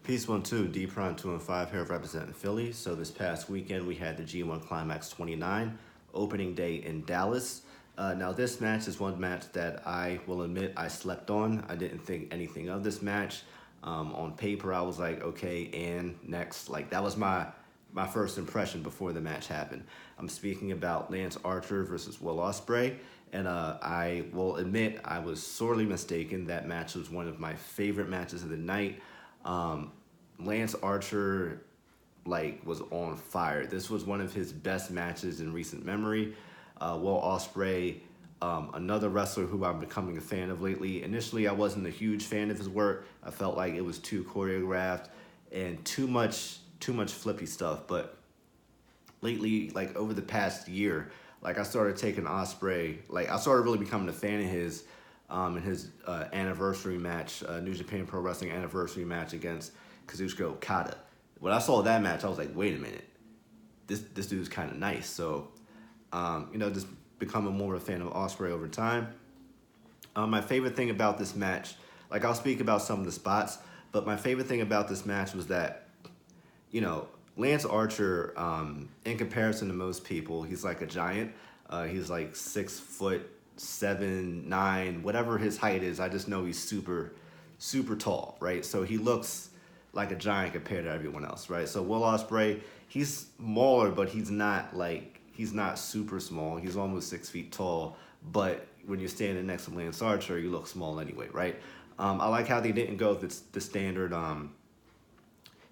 Peace 1-2, D Prime 2 and 5 here representing Philly. So this past weekend we had the G1 Climax 29 opening day in Dallas. Now this match is one match that I will admit I slept on. I didn't think anything of this match. On paper I was like, okay, and next. Like that was my first impression before the match happened. I'm speaking about Lance Archer versus Will Ospreay. And I will admit I was sorely mistaken. That match was one of my favorite matches of the night. Lance Archer was on fire. This was one of his best matches in recent memory. Will Ospreay, another wrestler who I'm becoming a fan of lately. Initially, I wasn't a huge fan of his work. I felt like it was too choreographed and too much flippy stuff. But lately, like over the past year, I started taking Ospreay. I started really becoming a fan of his in his anniversary match, New Japan Pro Wrestling anniversary match against Kazuchika Okada. When I saw that match, I was like, wait a minute, this dude's kind of nice. So, just becoming more of a fan of Ospreay over time. My favorite thing about this match, I'll speak about some of the spots, but my favorite thing about this match was that, Lance Archer, in comparison to most people, he's like a giant. He's like 6'7", 9", whatever his height is. I just know he's super tall, right? So he looks like a giant compared to everyone else, right? So Will Ospreay, he's smaller, but he's not super small. He's almost 6 feet tall, but when you're standing next to Lance Archer, you look small anyway, right? I like how they didn't go with the standard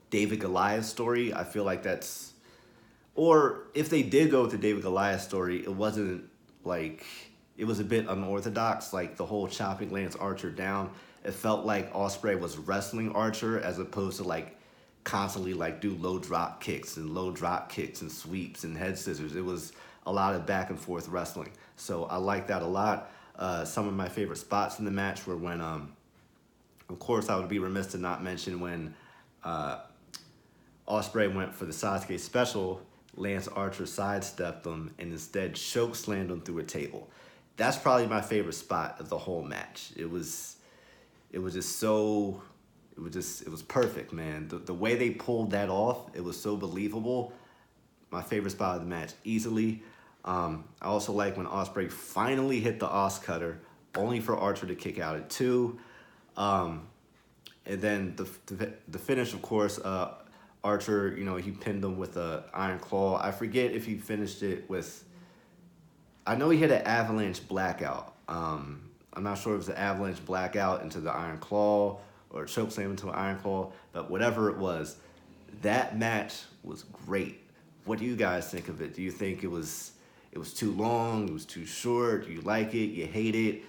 David Goliath story. I feel like that's, or if they did go with the David Goliath story, it wasn't it was a bit unorthodox, like the whole chopping Lance Archer down. It felt like Ospreay was wrestling Archer as opposed to constantly do low drop kicks and sweeps and head scissors. It was a lot of back and forth wrestling. So I like that a lot. Some of my favorite spots in the match were when, of course, I would be remiss to not mention when Ospreay went for the Sasuke special. Lance Archer sidestepped him and instead chokeslammed him through a table. That's probably my favorite spot of the whole match. It was perfect, man. The way they pulled that off, it was so believable. My favorite spot of the match, easily. I also like when Ospreay finally hit the Os Cutter, only for Archer to kick out at 2. And then the finish, of course, Archer, he pinned him with a Iron Claw. I forget if he finished it with, I know he hit an Avalanche Blackout. I'm not sure if it was an Avalanche Blackout into the Iron Claw or Chokeslam into an Iron Claw, but whatever it was, that match was great. What do you guys think of it? Do you think it was too long? It was too short? Do you like it? You hate it?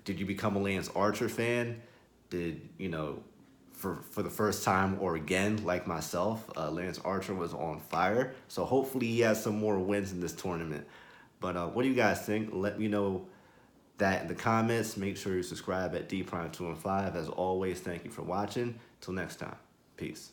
Did you become a Lance Archer fan? Did, for the first time or again, like myself, Lance Archer was on fire. So hopefully he has some more wins in this tournament. But what do you guys think? Let me know that in the comments. Make sure you subscribe at D Prime 2 and 5. As always, thank you for watching. Till next time. Peace.